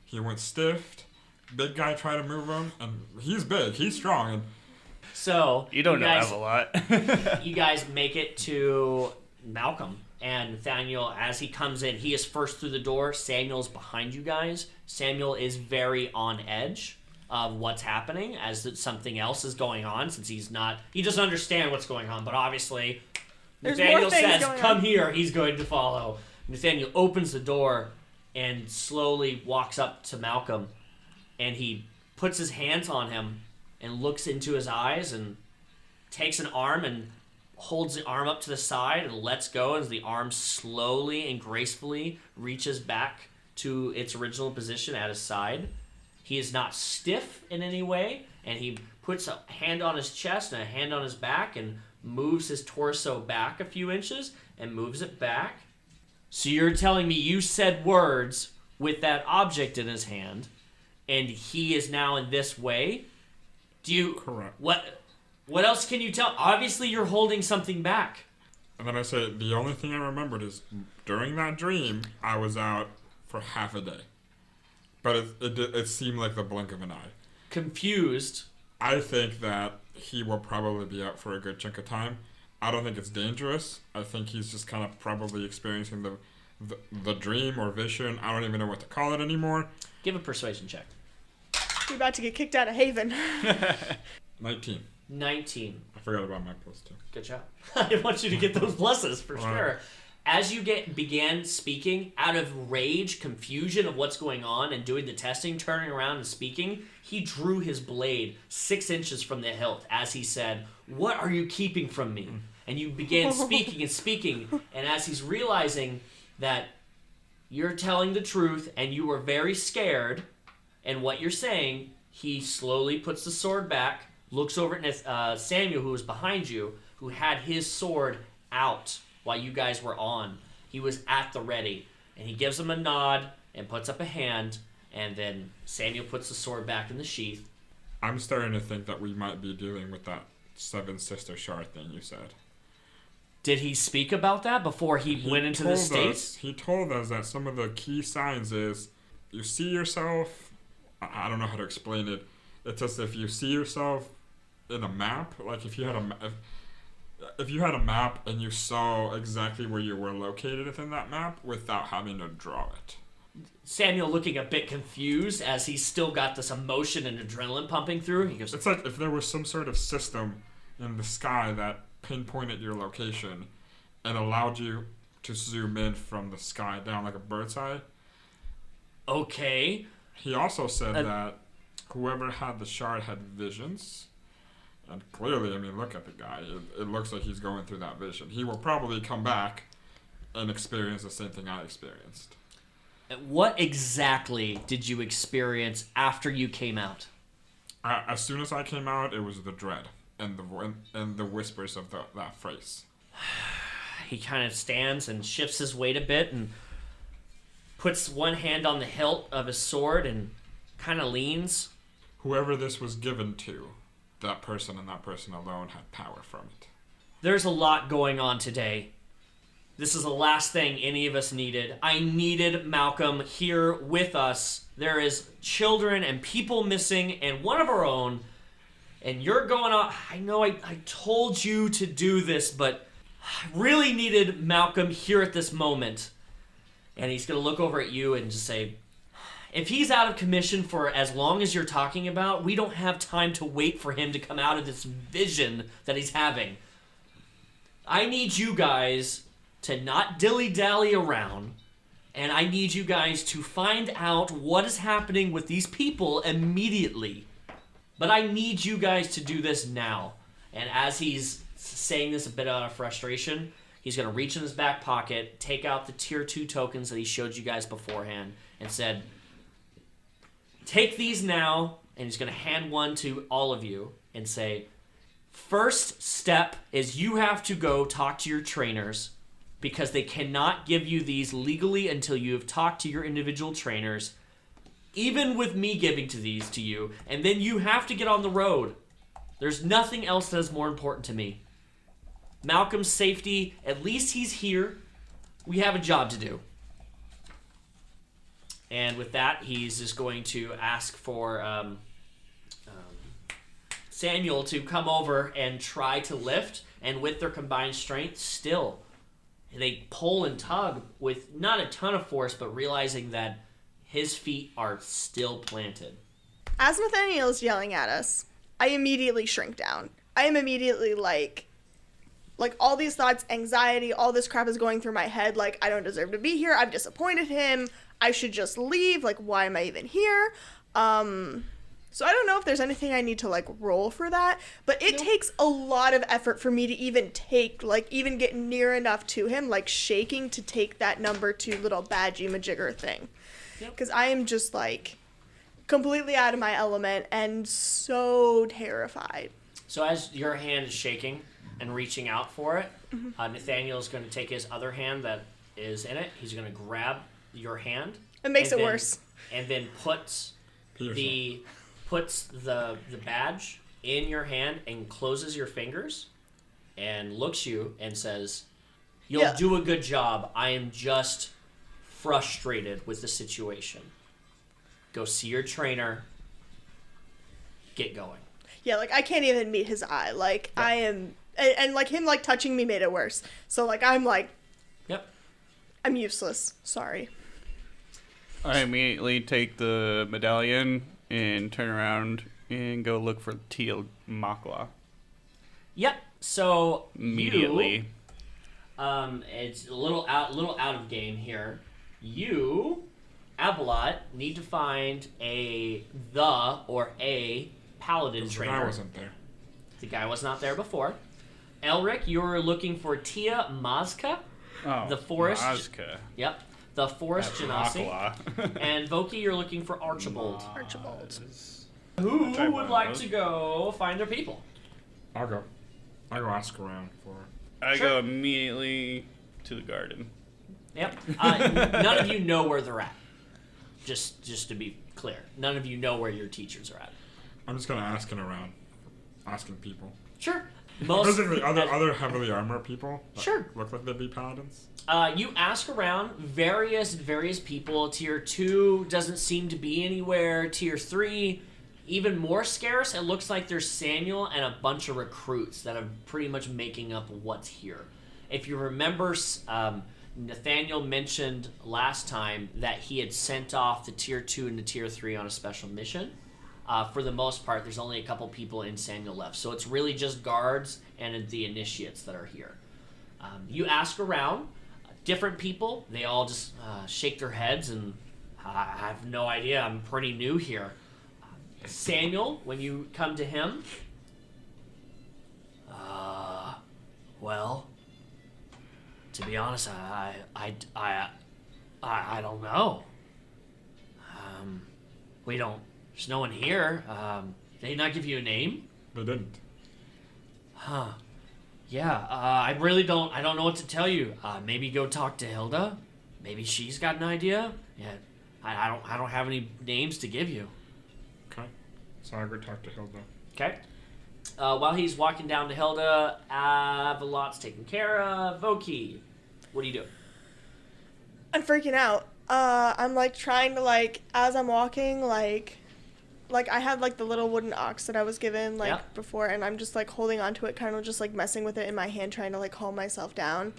he went stiff. Big guy tried to move him, and he's big, he's strong, and So... you don't guys, have a lot. You guys make it to Malcolm. And Nathaniel, as he comes in, he is first through the door. Samuel's behind you guys. Samuel is very on edge of what's happening, as that something else is going on, since he doesn't understand what's going on, but obviously There's Nathaniel more things says, going come on. here, he's going to follow. Nathaniel opens the door and slowly walks up to Malcolm, and he puts his hands on him and looks into his eyes and takes an arm and holds the arm up to the side and lets go as the arm slowly and gracefully reaches back to its original position at his side. He is not stiff in any way, and he puts a hand on his chest and a hand on his back and moves his torso back a few inches and moves it back. So you're telling me you said words with that object in his hand, and he is now in this way? correct. What else can you tell? Obviously you're holding something back. And then I say, the only thing I remembered is, during that dream, I was out for half a day. But it seemed like the blink of an eye. Confused. I think that he will probably be out for a good chunk of time. I don't think it's dangerous. I think he's just kind of probably experiencing the dream or vision. I don't even know what to call it anymore. Give a persuasion check. You're about to get kicked out of Haven. 19. 19. I forgot about my plus 2. Good job. I want you to get those pluses for All right. sure. As you began speaking, out of rage, confusion of what's going on, and doing the testing, turning around and speaking, he drew his blade 6 inches from the hilt as he said, "What are you keeping from me?" And you began speaking and speaking, and as he's realizing that you're telling the truth and you were very scared and what you're saying, he slowly puts the sword back, looks over at Samuel, who was behind you, who had his sword out while you guys were on. He was at the ready, and he gives him a nod and puts up a hand, and then Samuel puts the sword back in the sheath. I'm starting to think that we might be dealing with that Seven Sister Shard thing you said. Did he speak about that before he went into the States? He told us that some of the key signs is you see yourself, I don't know how to explain it. It's as if you see yourself in a map, like if you had if you had a map and you saw exactly where you were located within that map without having to draw it. Samuel looking a bit confused as he's still got this emotion and adrenaline pumping through. He goes, It's like if there was some sort of system in the sky that pinpointed your location and allowed you to zoom in from the sky down like a bird's eye. okay. He also said that whoever had the shard had visions. And clearly, I mean, look at the guy. It looks like he's going through that vision. He will probably come back and experience the same thing I experienced. What exactly did you experience after you came out? As soon as I came out, it was the dread and the whispers of that phrase. He kind of stands and shifts his weight a bit and puts one hand on the hilt of his sword and kind of leans. Whoever this was given to, that person and that person alone had power from it. There's a lot going on today. This is the last thing any of us needed. I needed Malcolm here with us. There is children and people missing, and one of our own. And you're going on. I know I told you to do this, but I really needed Malcolm here at this moment. And he's going to look over at you and just say, if he's out of commission for as long as you're talking about, we don't have time to wait for him to come out of this vision that he's having. I need you guys to not dilly-dally around, and I need you guys to find out what is happening with these people immediately. But I need you guys to do this now. And as he's saying this a bit out of frustration, he's going to reach in his back pocket, take out the tier 2 tokens that he showed you guys beforehand, and said, take these now, and he's going to hand one to all of you and say, first step is you have to go talk to your trainers because they cannot give you these legally until you have talked to your individual trainers, even with me giving these to you, and then you have to get on the road. There's nothing else that is more important to me. Malcolm's safety, at least he's here. We have a job to do. And with that, he's just going to ask for Samuel to come over and try to lift, and with their combined strength, still, they pull and tug with not a ton of force, but realizing that his feet are still planted. As Nathaniel is yelling at us, I immediately shrink down. I am immediately like all these thoughts, anxiety, all this crap is going through my head. Like, I don't deserve to be here. I've disappointed him. I should just leave. Like, why am I even here? So I don't know if there's anything I need to, like, roll for that. But it takes a lot of effort for me to even even get near enough to him, like, shaking to take that number 2 little badgy majigger thing. Because I am just, like, completely out of my element and so terrified. So as your hand is shaking and reaching out for it, Nathaniel is going to take his other hand that is in it. He's going to grab your hand. It makes it worse. And then puts the badge in your hand and closes your fingers and looks you and says, you'll do a good job. I am just frustrated with the situation. Go see your trainer. Get going. Yeah, like, I can't even meet his eye. Like, I am... And, like, him, like, touching me made it worse. So, like, I'm, like... Yep. I'm useless. Sorry. I immediately take the medallion and turn around and go look for Teal Makwa. Yep. So Immediately. It's a little out of game here. You, Avalot, need to find a paladin trainer. The guy wasn't there. The guy was not there before. Elrick, you're looking for Tia Mazka, the forest. Mazka. Yep, the forest genasi. Makwa. And Voquis, you're looking for Archibald. Archibald. Who I'll try one would of like those. to go find their people? I'll go ask around for I Sure. go immediately to the garden. Yep. None of you know where they're at. Just to be clear, none of you know where your teachers are at. I'm just gonna asking people. Sure. Basically, other heavily armored people that Sure. look like they'd be paladins. You ask around various people. Tier 2 doesn't seem to be anywhere. Tier 3, even more scarce. It looks like there's Samuel and a bunch of recruits that are pretty much making up what's here. If you remember, Nathaniel mentioned last time that he had sent off the Tier 2 and the Tier 3 on a special mission. For the most part, there's only a couple people in Samuel left. So it's really just guards and the initiates that are here. You ask around, different people, they all just shake their heads and I have no idea, I'm pretty new here. Samuel, when you come to him, well, to be honest, I don't know. There's no one here. Did they not give you a name? They didn't. Huh. Yeah, I don't know what to tell you. Maybe go talk to Hilda. Maybe she's got an idea. Yeah, I don't have any names to give you. So I go talk to Hilda. Okay. While he's walking down to Hilda, Avalot's taken care of. Voquis, what do you do? I'm freaking out. I'm like trying to like as I'm walking like I had like the little wooden ox that I was given like before, and I'm just like holding onto it, kind of just like messing with it in my hand, trying to like calm myself down.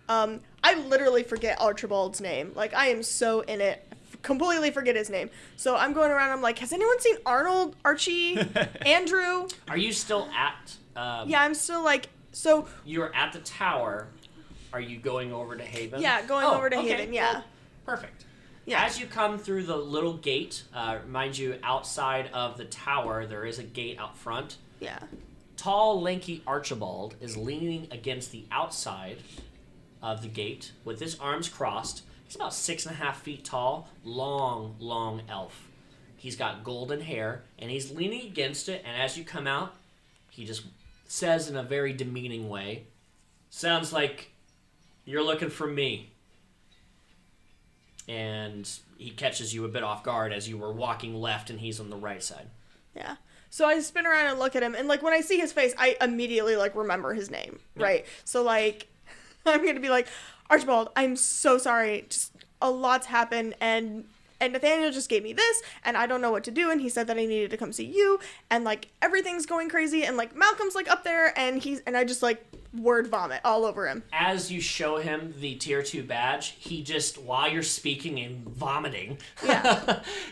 I literally forget Archibald's name. Like I am so in it, completely forget his name. So I'm going around. I'm like, has anyone seen Arnold, Archie, Andrew? Are you still at? Yeah, I'm still like so. You're at the tower. Are you going over to Haven? Yeah, going over to okay. Haven. Yeah. Well, perfect. Yeah. As you come through the little gate, mind you, outside of the tower, there is a gate out front. Yeah. Tall, lanky Archibald is leaning against the outside of the gate with his arms crossed. He's about 6.5 feet tall, long elf. He's got golden hair, and he's leaning against it, and as you come out, he just says in a very demeaning way, "Sounds like you're looking for me." And he catches you a bit off guard as you were walking left and he's on the right side. Yeah. So I spin around and look at him, and like when I see his face, I immediately like remember his name, right? So like I'm gonna be like, Archibald, I'm so sorry. Just a lot's happened, and Nathaniel just gave me this, and I don't know what to do, and he said that I needed to come see you, and like everything's going crazy, and like Malcolm's like up there, and I just like word vomit all over him. As you show him the tier 2 badge, he just, while you're speaking and vomiting,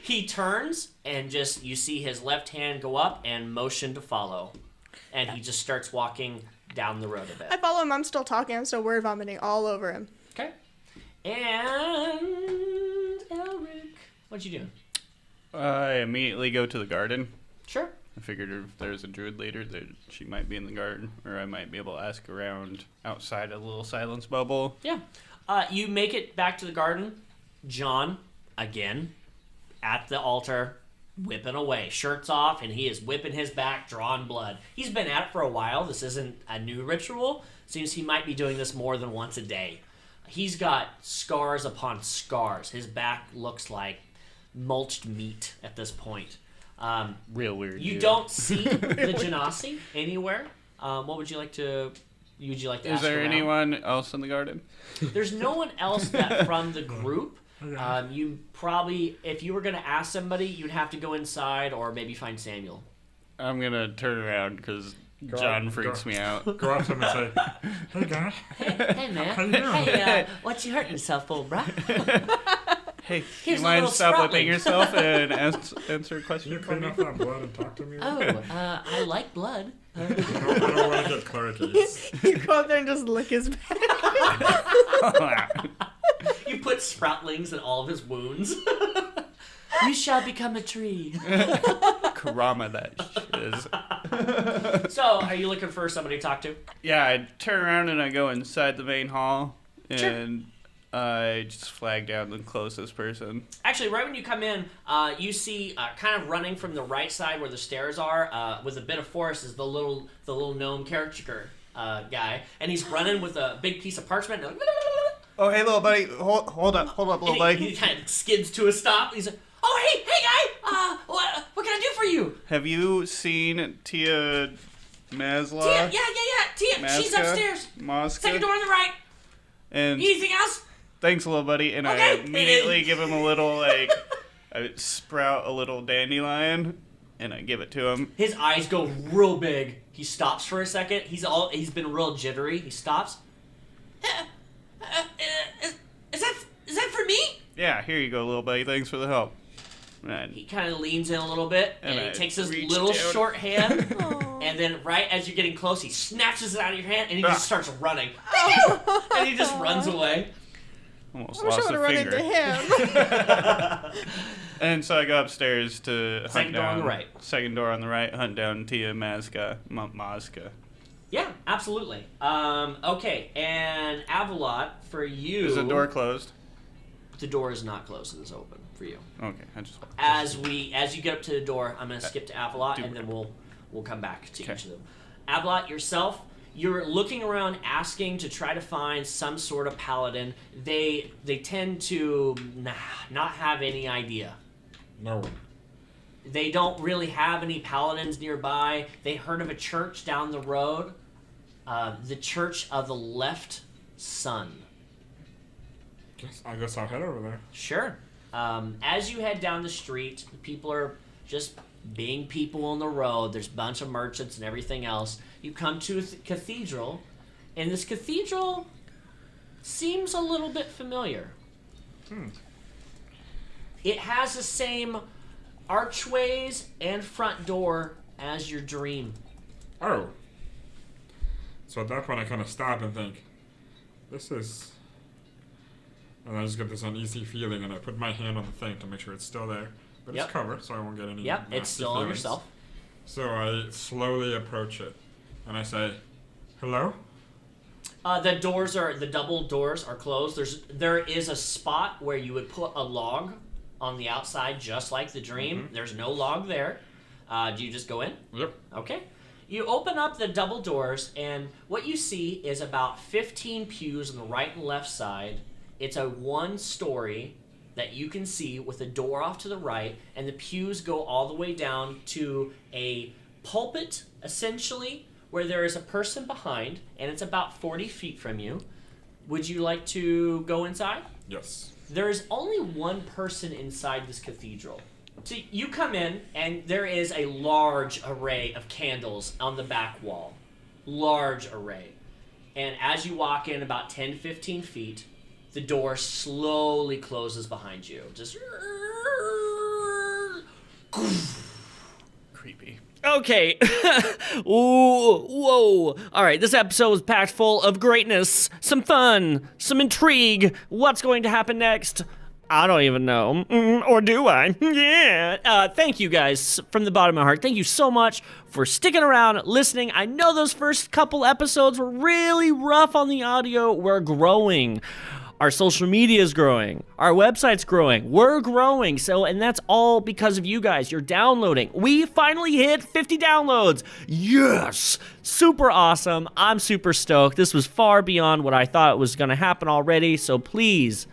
he turns and just, you see his left hand go up and motion to follow. And he just starts walking down the road a bit. I follow him, I'm still talking, I'm still word vomiting all over him. Okay. And Elrick, what'd you do? I immediately go to the garden. Sure. I figured if there's a druid leader, that she might be in the garden, or I might be able to ask around outside a little silence bubble. Yeah. You make it back to the garden. John, again, at the altar, whipping away. Shirt's off, and he is whipping his back, drawing blood. He's been at it for a while. This isn't a new ritual. Seems he might be doing this more than once a day. He's got scars upon scars. His back looks like mulched meat at this point. Real weird. You dude. don't see the Genasi anywhere. What would you like to? Would you like to? Is ask there around? anyone else in the garden? There's no one else that from the group. You probably, if you were going to ask somebody, you'd have to go inside or maybe find Samuel. I'm gonna turn around because John freaks me out. Go up to him and say, "Hey guy, Hey man, how you doing?" hey, what you hurting yourself for, bruh? Hey, Here's you a mind little stop sprouting. whipping yourself and answer a Can question you for clean me? up that blood and talk to me? I like blood. I don't want to get clericies. You go up there and just lick his back. You put sproutlings in all of his wounds. You shall become a tree. Karama that shit is. So, are you looking for somebody to talk to? Yeah, I turn around and I go inside the main hall, Sure. and I just flag down the closest person. Actually, right when you come in, you see kind of running from the right side where the stairs are, with a bit of force, is the little gnome caricature guy, and he's running with a big piece of parchment. And Oh, hey, little buddy. Hold up, little and he kind of skids to a stop. He's like, "Oh, hey guy, what can I do for you?" Have you seen Tia Masla? Tia, yeah. Tia, she's Maska? upstairs. Maska? Second door on the right. And Anything else? thanks, little buddy. And Okay. I immediately give him a little, I sprout a little dandelion, and I give it to him. His eyes go real big. He stops for a second. He's been real jittery. He stops. Is that for me? Yeah, here you go, little buddy. Thanks for the help. And He kind of leans in a little bit, and And he I takes his reach little down. short hand, Aw. and then right as you're getting close, he snatches it out of your hand, and he just starts running. And he just runs away. almost I wish I lost would a have run finger. into him. And so I go upstairs to hunt Second door down. on the right. Second door on the right. Hunt down Tia Maska. Yeah, absolutely. Okay, and Avalot, for you... Is the door closed? The door is not closed, it is open for you. Okay, I just. As you get up to the door, I'm going to skip to Avalot, do and then we'll come back to Okay. each of them. Avalot, yourself, you're looking around asking to try to find some sort of paladin. They tend to not have any idea. No one. They don't really have any paladins nearby. They heard of a church down the road, the Church of the Left Sun. I guess I'll head over there. Sure. As you head down the street, people are just being people on the road. There's a bunch of merchants and everything else. You come to a cathedral, and this cathedral seems a little bit familiar. It has the same archways and front door as your dream. Oh. So at that point, I kind of stop and think, this is... And I just get this uneasy feeling, and I put my hand on the thing to make sure it's still there. But Yep. it's covered, so I won't get any Yep, it's nasty still on feelings. yourself. So I slowly approach it, and I say, hello? The double doors are closed. There is a spot where you would put a log on the outside, just like the dream. There's no log there. Do you just go in? Yep. Okay. You open up the double doors, and what you see is about 15 pews on the right and left side. It's a one-story that you can see with a door off to the right, and the pews go all the way down to a pulpit, essentially, where there is a person behind, and it's about 40 feet from you. Would you like to go inside? Yes. There is only one person inside this cathedral. So you come in, and there is a large array of candles on the back wall. Large array. And as you walk in about 10, 15 feet, the door slowly closes behind you. Just... Creepy. Okay. Whoa. All right, this episode was packed full of greatness, some fun, some intrigue. What's going to happen next? I don't even know. Or do I? Yeah. Thank you guys from the bottom of my heart. Thank you so much for sticking around, listening. I know those first couple episodes were really rough on the audio. We're growing. Our social media is growing. Our website's growing. We're growing. And that's all because of you guys. You're downloading. We finally hit 50 downloads. Yes! Super awesome. I'm super stoked. This was far beyond what I thought was going to happen already. So please,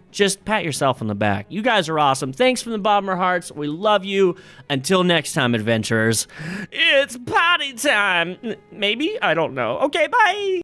just pat yourself on the back. You guys are awesome. Thanks from the bottom of our hearts. We love you. Until next time, adventurers. It's party time. Maybe? I don't know. Okay, bye.